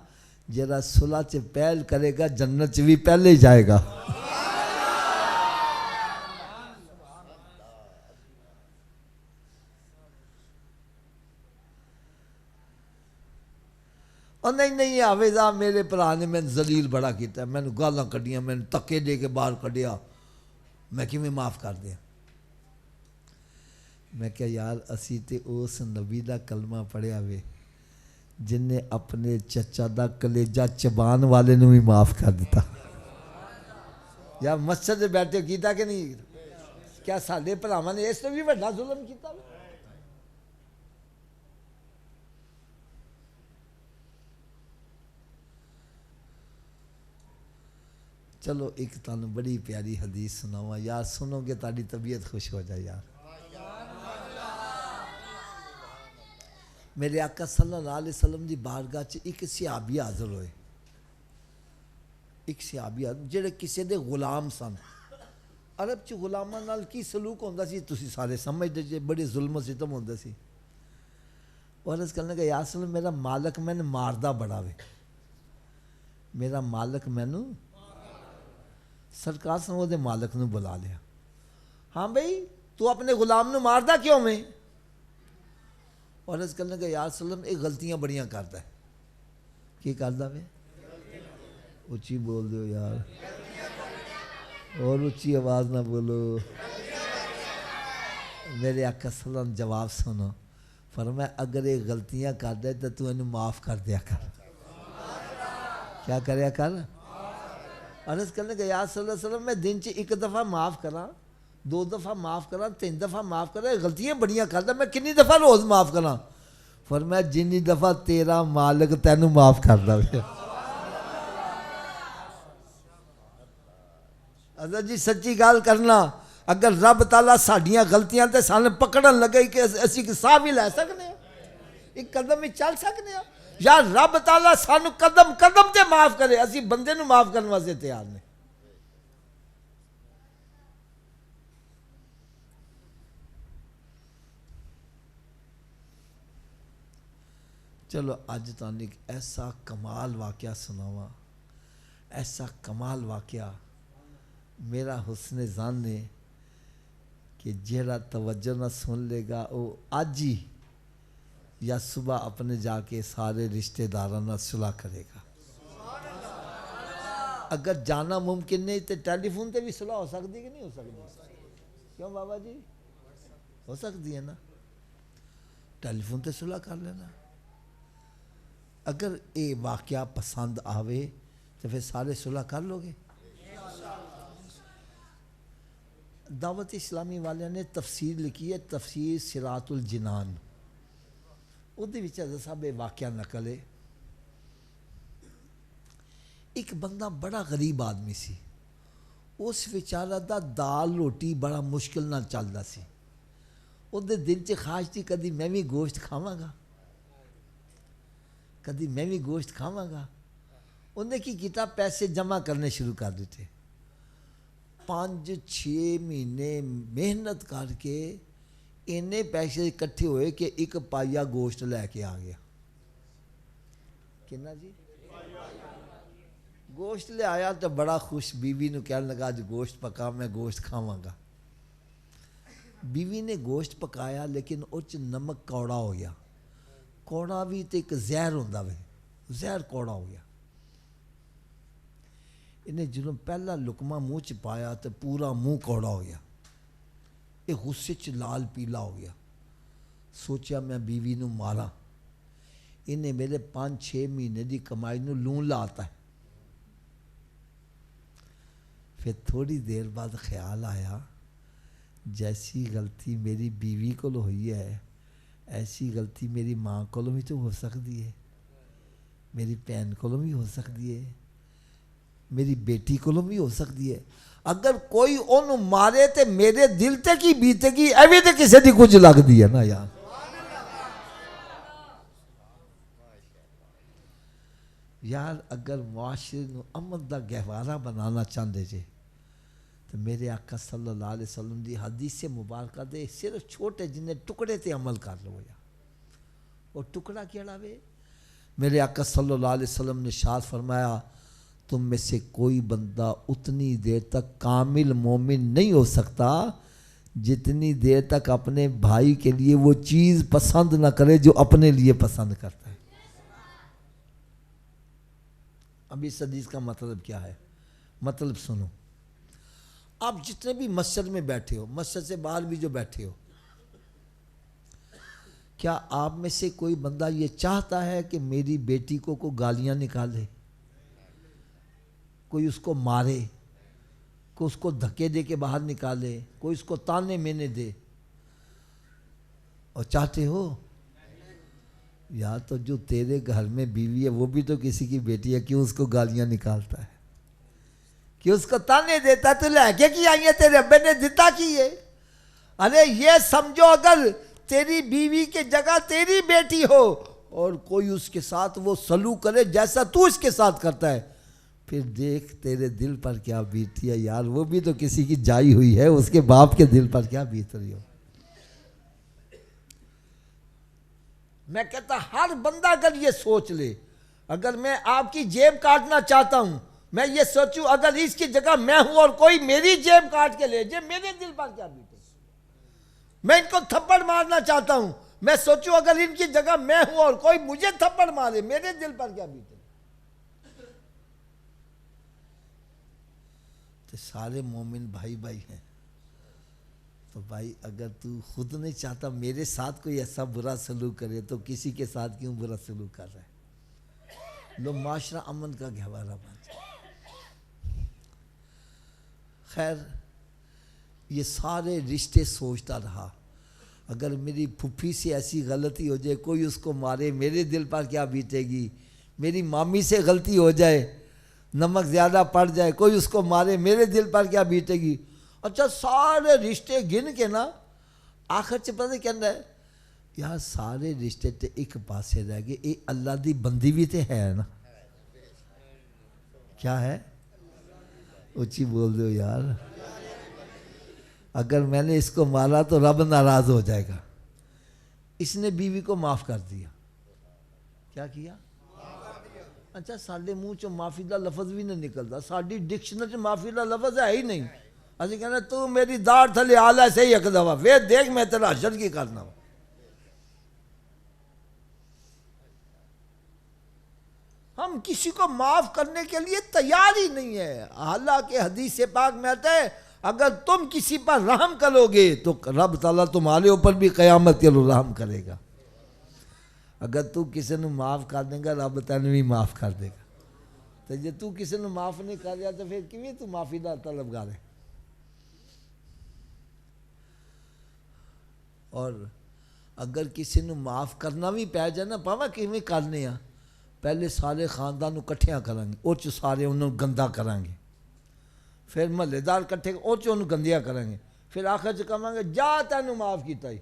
Speaker 1: جڑا صلح چ پہل کرے گا جنت چ بھی پہلے ہی جائے گا. اور نہیں حافظہ میرے بھرا نے میں ذلیل بڑا کیتا میں نے گالاں کڈیاں میں نے تکے دے کے باہر کڈیا میں کیویں معاف کر دیا؟ میں کہا یار اسی تے اس نبی دا کلمہ پڑھیا وے جن نے اپنے چچا دا کلیجہ چبان والے نے بھی معاف کر دیتا. یار مسجد میں بیٹھے کیتا کہ نہیں؟ کیا ساڈے بھراواں نے اس سے بھی بڑا ظلم کیتا؟ چلو ایک تانوں بڑی پیاری حدیث سناواں یار سنو گے تاری طبیعت خوش ہو جائے یار. میرے آقا صلی اللہ علیہ وسلم دی بارگاہ چ ایک صحابی حاضر ہوئے. ایک صحابی جڑے کسے دے غلام سن. عرب چ غلاماں نال کی سلوک ہوندا سی تسی سارے سمجھدے جے بڑے ظلم و ستم ہوندا سی. اور اس کرنے کا یا رسول اللہ میرا مالک میں نے ماردہ بڑا وے، میرا مالک مینو سرکار سے وہ دے مالک نو بلا لیا، ہاں بھئی تو اپنے غلام نو ماردہ کیوں میں؟ اور اس کرنے کا یا رسول اللہ ایک غلطیاں بڑیاں کرتا ہے، کی کرتا وے؟ اچھی بول دیو یار، اور اچھی آواز نہ بولو، میرے آقا صلی اللہ علیہ وسلم جواب سنو، فرمایا اگر یہ غلطیاں کر دے تو انہوں معاف کر دیا کر، کیا کریا کر؟ عرض کرنے کہ یا صلی اللہ علیہ وسلم میں دن چ ایک دفعہ معاف کرا، 2 دفعہ معاف کرا، 3 دفعہ معاف کرا، غلطیاں بڑیاں کرتا میں کنی دفعہ روز معاف کرا؟ فرمایا جنی دفعہ تیرا مالک تینوں معاف کردا وے۔ حضرت جی سچی گال کرنا، اگر رب تعالیٰ ساڈیاں غلطیاں تے سانے پکڑن لگے کہ اسی ساہ بھی لے سکنے ہیں، ایک قدم ہی چل سکنے ہیں، یا رب تعالیٰ سانو قدم قدم تے معاف کرے، اسی بندے نو معاف کرنے واسطے تیار نے۔ چلو اج تانوں ایک ایسا کمال واقعہ سناواں، ایسا کمال واقعہ میرا حسن ظن ہے کہ جہاں توجہ نہ سن لے گا وہ آج ہی یا صبح اپنے جا کے سارے رشتہ داراں صلح کرے گا۔ اگر جانا ممکن نہیں تو ٹیلی فون تے بھی صلح ہو سکتی کہ نہیں ہو سکتی؟ کیوں بابا جی؟ ہو سکتی ہے نا، ٹیلی فون تے صلح کر لینا۔ اگر یہ واقعہ پسند آوے تو پھر سارے صلح کر لو گے۔ دعوت اسلامی والے نے تفسیر لکھی ہے، تفسیر صراط الجنان، وہ حضرت صاحب واقعہ نقل ہے۔ ایک بندہ بڑا غریب آدمی سی، اس بیچارہ دا دال روٹی بڑا مشکل نہ چلدا سی، وہ دل چ خواہش تھی کدی میں بھی گوشت کھاواں گا، کدی میں بھی گوشت کھاواں گا۔ انہیں کی کیتا پیسے جمع کرنے شروع کر دیتے، 5-6 مہینے محنت کر کے اینے پیسے اکٹھے ہوئے کہ 1 پائیا گوشت لے کے آ گیا۔ کنا جی؟ گوشت لے آیا تو بڑا خوش، بیوی نو کہنے لگا آج گوشت پکا، میں گوشت کھاواں گا۔ بیوی نے گوشت پکایا لیکن اس نمک کوڑا ہو گیا، کوڑا بھی تو ایک زہر ہوندا وے، زہر کوڑا ہو گیا۔ انہیں جنہوں پہلا لقمہ منہ چ پایا تو پورا منہ کوڑا ہو گیا، یہ غصے چ لال پیلا ہو گیا۔ سوچیا میں بیوی نو مارا، انہیں میرے 5-6 مہینے دی کمائی نو لون لاتا ہے۔ پھر تھوڑی دیر بعد خیال آیا جیسی غلطی میری بیوی کو ہوئی ہے ایسی غلطی میری ماں کو بھی تو ہو سکتی ہے، میری بہن کو بھی ہو سکتی ہے، میری بیٹی کو بھی ہو سکتی ہے۔ اگر کوئی انہوں مارے تے میرے دل تے کی بیتے گی، ایویں تے کسے دی کچھ لگ دی ہے نا یار۔ یار اگر معاشرے نو امن دا گہوارہ بنانا چاہتے جے تو میرے آقا صلی اللہ علیہ وسلم دی حدیث مبارکہ دے صرف چھوٹے جنہیں ٹکڑے تے عمل کر لو یا وہ ٹکڑا کیڑا وے؟ میرے آقا صلی اللہ علیہ وسلم نے ارشاد فرمایا تم میں سے کوئی بندہ اتنی دیر تک کامل مومن نہیں ہو سکتا جتنی دیر تک اپنے بھائی کے لیے وہ چیز پسند نہ کرے جو اپنے لیے پسند کرتا ہے۔ اب اس حدیث کا مطلب کیا ہے؟ مطلب سنو، آپ جتنے بھی مسجد میں بیٹھے ہو، مسجد سے باہر بھی جو بیٹھے ہو، کیا آپ میں سے کوئی بندہ یہ چاہتا ہے کہ میری بیٹی کو کوئی گالیاں نکالے، کوئی اس کو مارے، کوئی اس کو دھکے دے کے باہر نکالے، کوئی اس کو تانے مینے دے؟ اور چاہتے ہو؟ یا تو جو تیرے گھر میں بیوی ہے وہ بھی تو کسی کی بیٹی ہے، کیوں اس کو گالیاں نکالتا ہے، کیوں اس کو تانے دیتا ہے؟ تو لے کے کی آئی ہے، تیرے ابے نے دیتا کی ہے؟ ارے یہ سمجھو اگر تیری بیوی کے جگہ تیری بیٹی ہو اور کوئی اس کے ساتھ وہ سلوک کرے جیسا تو اس کے ساتھ کرتا ہے، پھر دیکھ تیرے دل پر کیا بیتی ہے یار، وہ بھی تو کسی کی جائی ہوئی ہے، اس کے باپ کے دل پر کیا بیت رہی ہو۔ میں کہتا ہر بندہ اگر یہ سوچ لے، اگر میں آپ کی جیب کاٹنا چاہتا ہوں، میں یہ سوچوں اگر اس کی جگہ میں ہوں اور کوئی میری جیب کاٹ کے لے جائے، میرے دل پر کیا بیتے؟ میں ان کو تھپڑ مارنا چاہتا ہوں، میں سوچوں اگر ان کی جگہ میں ہوں اور کوئی مجھے تھپڑ مارے، میرے دل پر کیا بیتے؟ تو سارے مومن بھائی بھائی ہیں، تو بھائی اگر تو خود نہیں چاہتا میرے ساتھ کوئی ایسا برا سلوک کرے تو کسی کے ساتھ کیوں برا سلوک کر رہا ہے؟ لو معاشرہ امن کا گہوارہ بن جائے۔ خیر یہ سارے رشتے سوچتا رہا، اگر میری پھپھی سے ایسی غلطی ہو جائے، کوئی اس کو مارے، میرے دل پر کیا بیتے گی؟ میری مامی سے غلطی ہو جائے، نمک زیادہ پڑ جائے، کوئی اس کو مارے، میرے دل پر کیا بیتے گی؟ اچھا سارے رشتے گن کے نا آخر سے پتہ کہنا ہے یار سارے رشتے تے ایک پاسے رہ گئے، یہ اللہ دی بندی بھی تے ہے نا؟ کیا ہے؟ اچھی بول دو یار۔ اگر میں نے اس کو مارا تو رب ناراض ہو جائے گا۔ اس نے بیوی کو معاف کر دیا، کیا کیا؟ اچھا ساڑھے منہ چو معافی دا لفظ بھی نہیں نکلتا، ساڑھی ڈکشنری معافی دا لفظ ہے ہی نہیں۔ اسی کہنا تو میری دار تھلے آلہ سے ہی ایک دفعہ وے دیکھ میں تیرا حشر کی کرنا ہوں۔ ہم کسی کو معاف کرنے کے لیے تیار ہی نہیں ہے۔ حالانکہ حدیث پاک میں آتا ہے اگر تم کسی پر رحم کرو گے تو رب تعالیٰ تمہارے اوپر بھی قیامت کے روز رحم کرے گا۔ اگر تو کسی نے معاف کر دے گا رب تینوں بھی معاف کر دے گا۔ تو جب تو کسی نے معاف نہیں کر رہا تو پھر کیوں تو معافی دا طلبگار ہے؟ اور اگر کسی نے معاف کرنا بھی پہ جائے نا پاوا کیویں کرنے ہاں، پہلے سارے خاندان کٹھیاں کریں گے، اور سارے انہوں گندا کریں گے، پھر محلے دار کٹھے اور انہوں گندیا کریں گے، پھر آخر سے کہیں گے جا تینوں معاف کیتا ہی۔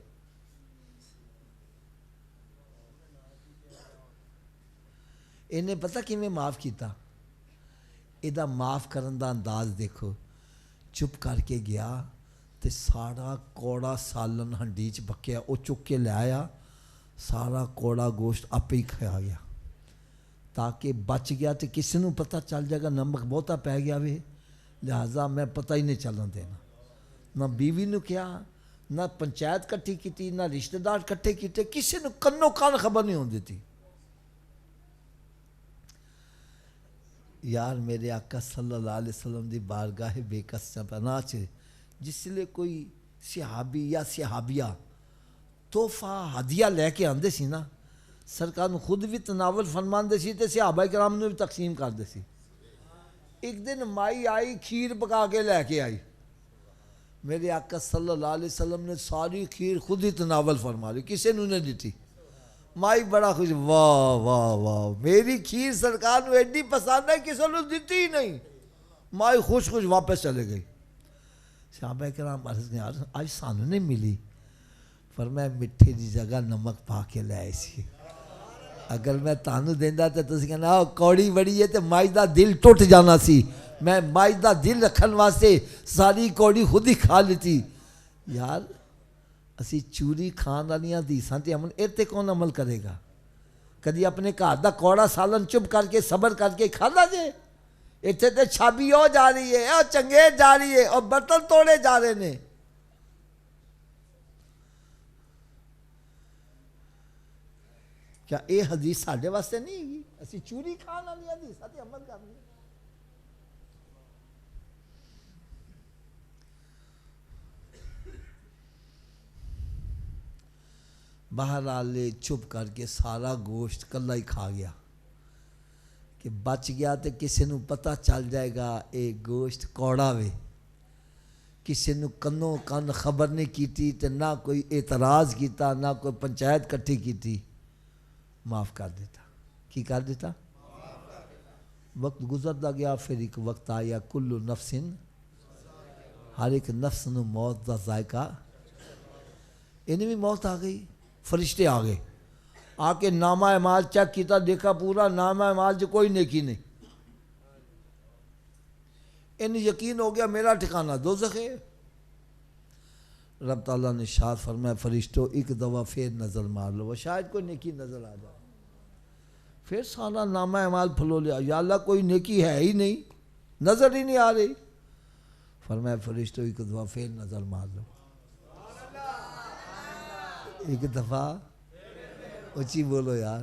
Speaker 1: انہیں پتہ کیویں معاف کیتا؟ ایدہ معاف کرن دا انداز دیکھو، چپ کر کے گیا تے سارا کوڑا سالن ہنڈیچ بکیا، وہ چک کے لے آیا، سارا کوڑا گوشت آپ ہی کھایا گیا تاکہ بچ گیا تے کسی نو پتہ چل جائے گا نمک بہتا پہ گیا وے، لہٰذا میں پتہ ہی نہیں چلن دینا۔ نہ بیوی نو کیا، نہ پنچایت کٹھی کیتی، نہ رشتہ دار کٹھے کیتے، کسی نو کنو کان خبر نہیں ہون دیتی۔ یار میرے آقا صلی اللہ علیہ وسلم دی بارگاہ بے کس پناہ چے جس لئے کوئی صحابی یا صحابیہ تحفہ ہدیہ لے کے آندے سی نا، سرکار خود بھی تناول فرمان دے سی تے صحابہ کرام نے بھی تقسیم کر دے سی۔ ایک دن مائی آئی کھیر پکا کے لے کے آئی، میرے آقا صلی اللہ علیہ وسلم نے ساری کھیر خود ہی تناول فرما لی، کسی نے نہیں دیتی۔ مائی بڑا خوش، واہ واہ واہ میری کھیر سرکار نے ایڈی پسند ہے کسی نے دیتی ہی نہیں۔ مائی خوش خوش واپس چلے گئی۔ صحابہ کرام عرض نے آج سانو نہیں ملی، فرمایا مٹھے دی جگہ نمک پا کے لے آئی سی، اگر میں تانو دیندہ تے تسی کہنا کوڑی بڑی ہے تے مائی دا دل ٹوٹ جانا سی، میں مائی دا دل رکھن واسطے ساری کوڑی خود ہی کھا لیتی۔ یار اسی چوری کھان والیاں دیساں تے عمل ارتے کون عمل کرے گا؟ کدی اپنے گھر دا کوڑا سالن چپ کر کے صبر کر کے کھانا جے؟ اتنے تے چھابی ہو جا رہی ہے اور چنگیز جا رہی ہے اور برتن توڑے جا رہے نے۔ کیا اے حدیث ساڑھے واسطے نہیں گی؟ اسی چوری کھان والی حدیث تے عمل کر رہی ہے۔ بہرحال چپ کر کے سارا گوشت کلا ہی کھا گیا کہ بچ گیا تے کسی نو پتہ چل جائے گا اے گوشت کوڑا وے، کسی نو کنوں کن خبر نہیں کیتی تے نہ کوئی اعتراض کیتا نہ کوئی پنچایت کٹھی کیتی، معاف کر دیتا۔ کی کر دیتا؟ وقت گزرتا گیا، پھر ایک وقت آیا کل نفس، ہر ایک نفس نو موت دا ذائقہ، انہیں بھی موت آ گئی، فرشتے آ گئے، آ کے نامہ اعمال چیک کیتا، دیکھا پورا نامہ اعمال جو کوئی نیکی نہیں، انہیں یقین ہو گیا میرا ٹھکانہ دوزخ ہے۔ رب تعالیٰ نے ارشاد فرمایا فرشتوں ایک دفعہ پھر نظر مار لو، شاید کوئی نیکی نظر آ جائے۔ پھر سارا نامہ اعمال پھلو لیا، یا اللہ کوئی نیکی ہے ہی نہیں، نظر ہی نہیں آ رہی۔ فرمایا فرشتوں ایک دفعہ پھر نظر مار لو، ایک دفعہ اونچی بولو یار۔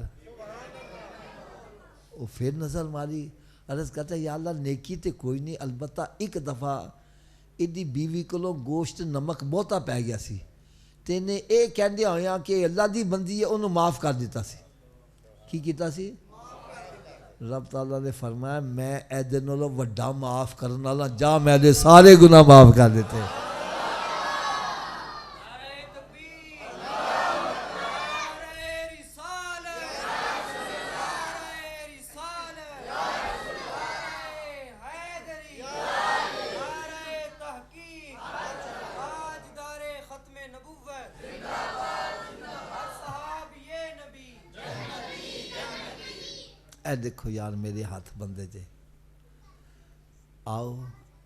Speaker 1: وہ پھر نظر ماری، عرض کرتا ہے یا اللہ نیکی تے کوئی نہیں، البتہ ایک دفعہ ایڈی بیوی کولوں گوشت نمک بہتا پی گیا سی، تینے اے کہندے ہویا کہ اللہ دی بندی ہے انہوں معاف کر دیتا سی۔ کی کیتا سی؟ رب تعالیٰ نے فرمایا میں اے دن اللہ وڈا معاف کرنا والا، جا میں دے سارے گناہ معاف کر دیتے۔ اے دیکھو یار میرے ہاتھ بندے جے، آؤ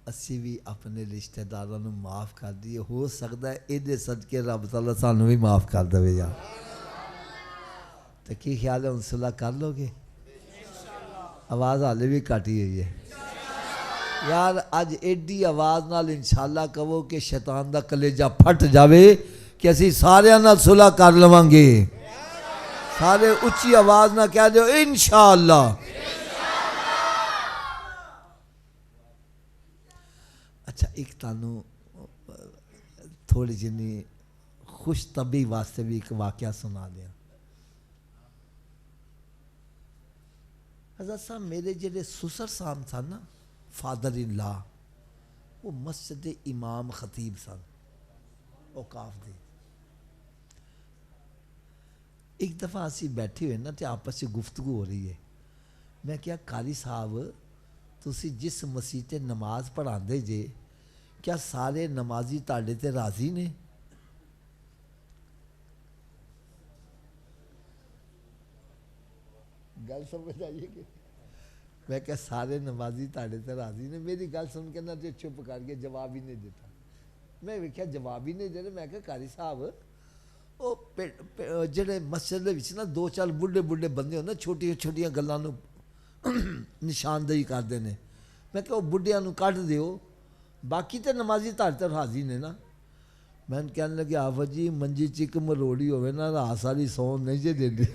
Speaker 1: اسی بھی اپنے رشتہ داراں نوں معاف کر دیے، ہو سکتا ہے ایدے صدقے رب تعالیٰ سانوں بھی معاف کر دے یار۔ تو کی خیال ہے ان صلح کر لو گے؟ آواز حالے بھی کاٹی ہوئی ہے یار، اج ایڈی آواز نال انشاءاللہ کہو کہ شیطان دا کلیجہ پھٹ جاوے کہ اسی سارے نال صلح کر لواں گے۔ سارے اچھی آواز نہ کہہ دیو انشاءاللہ۔ اچھا ایک تانوں تھوڑی جنی خوش طبی واسطے بھی ایک واقعہ سنا دیا۔ حضرت صاحب میرے جڑے سسر صاحب تھا نا، فادر ان لا، وہ مسجد امام خطیب سن اوقاف دے۔ ایک دفعہ اسی بیٹھے ہوئے نا تے آپس سے گفتگو ہو رہی ہے، میں کیا قاری صاحب تسی جس مسیح تے نماز پڑھاندے جے کیا سارے نمازی تاڑے تے راضی نے؟ گل سمجھ آئیے کہ میں کیا سارے نمازی تاڑے تے راضی نے؟ میری گل سن کے نہ تے چھپ کر کے جواب ہی نہیں دیتا۔ میں کیا جواب ہی نہیں دے رہے، میں کہا قاری صاحب جڑے مسجد دے وچ نا دو چار بڈھے بڈھے بندے ہوندے چھوٹیاں چھوٹیاں گلاں نوں نشاندہی کردے نے، میں کہ وہ بڈھیاں نوں کڈ دیو، باقی تے نمازی تاڑے تے راضی نے نا۔ میں کہنے لگے آفا جی منجی چک مروڑی ہوئے نا رات ساری سون نہیں جے دیندی۔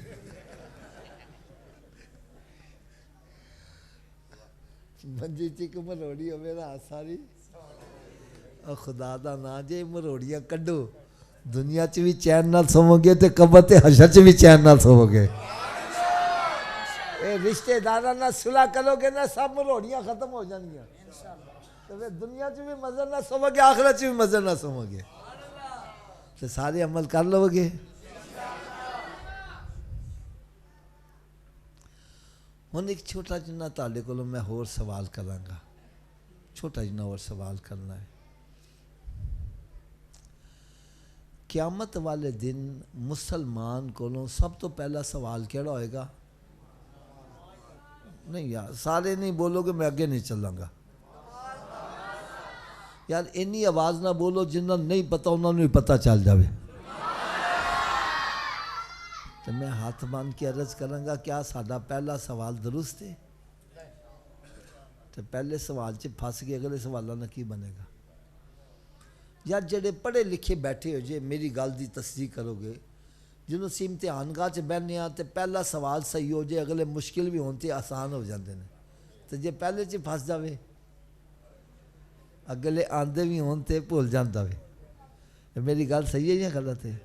Speaker 1: منجی چک مروڑی ہوئے رات ساری، خدا دا نا جے مروڑیاں کڈو، دنیا چ بھی چین نال سوو گے تے قبر تے حشر چ بھی چین نال سوو گے۔ اے رشتہ داراں نال صلح کرو گے نا سب مروڑیاں ختم ہو جان گیاں، تو پھر دنیا چ بھی مزے نال سوو گے آخرت چ بھی مزے نال سوو گے، تو سارے عمل کر لو گے۔ ہن ایک چھوٹا جنا تہاڈے کولوں میں ہور سوال کراں گا، چھوٹا جنا اور سوال کرنا ہے۔ قیامت والے دن مسلمان کولوں سب تو پہلا سوال کیڑا ہوئے گا؟ نہیں یار سارے نہیں بولو گے میں اگے نہیں چلاں گا یار، اینی آواز نہ بولو جنہاں نہیں پتہ انہوں نے پتہ چل جاوے۔ تو میں ہاتھ مان کے عرض کروں گا کیا ساڈا پہلا سوال درست ہے؟ تو پہلے سوال چ پھنس گئے، اگلے سوالوں نہ کی بنے گا؟ یا جڑے پڑھے لکھے بیٹھے ہو جے میری گل دی تصدیق کرو گے، جنہوں سی امتحان گاہ چ بہنے ہاں تے پہلا سوال صحیح ہو جائے اگلے مشکل بھی ہون تے آسان ہو جاندے نے، تو جے پہلے چ پھنس جاوے اگلے آندے بھی ہون تے بھول جاندا وے۔ میری گل صحیح ہے یا غلط ہے؟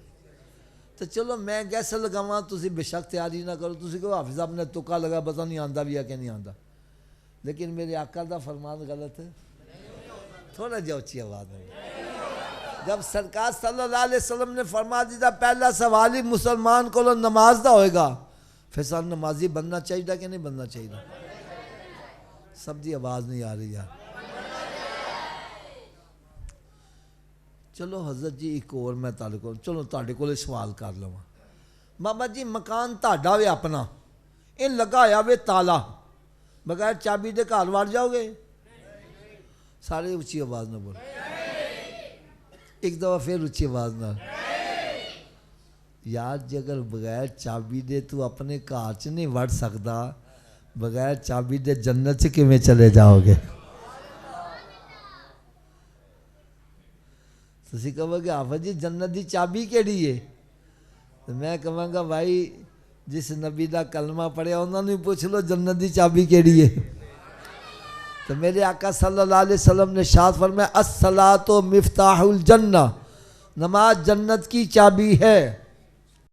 Speaker 1: تو چلو میں گیس لگاواں تسی بے شک تیاری نہ کرو، تسی کہو حافظ صاحب نے تکا لگا پتہ نہیں آندا بھی ہے کہ نہیں آندا، لیکن میرے آقا دا فرمان غلط ہے؟ تھوڑا جا اچھی آواز ہے۔ جب سرکار صلی اللہ علیہ وسلم نے فرما دیتا پہلا سوال ہی مسلمان کو نماز دا ہوئے گا، پھر سان نمازی بننا چاہیے کہ نہیں بننا چاہیے؟ سب دی آواز نہیں آ رہی یار۔ چلو حضرت جی ایک اور میں تاڑے کو چلو تاڑے کو سوال کر لوں۔ بابا جی مکان تاڑا وے اپنا، ان لگایا وے تالا، بغیر چابی دے گھر وڑ جاؤ گے؟ سارے اچھی آواز نہ بولو۔ ایک دفعہ پھر اچھی آواز نہ یار جی اگر بغیر چابی دے تو اپنے گھر چ نہیں وڑ سکتا بغیر چابی دے جنت چ کیویں چلے جاؤ گے تسی کہو گے حافظ جی جنت دی چابی کیڑی ہے تو میں کہاں گا بھائی جس نبی دا کلمہ پڑھیا انہوں نے پوچھ لو جنت دی چابی کیڑی ہے تو میرے آقا صلی اللہ علیہ وسلم نے ارشاد فرمایا الصلاۃ مفتاح الجنہ نماز جنت کی چابی ہے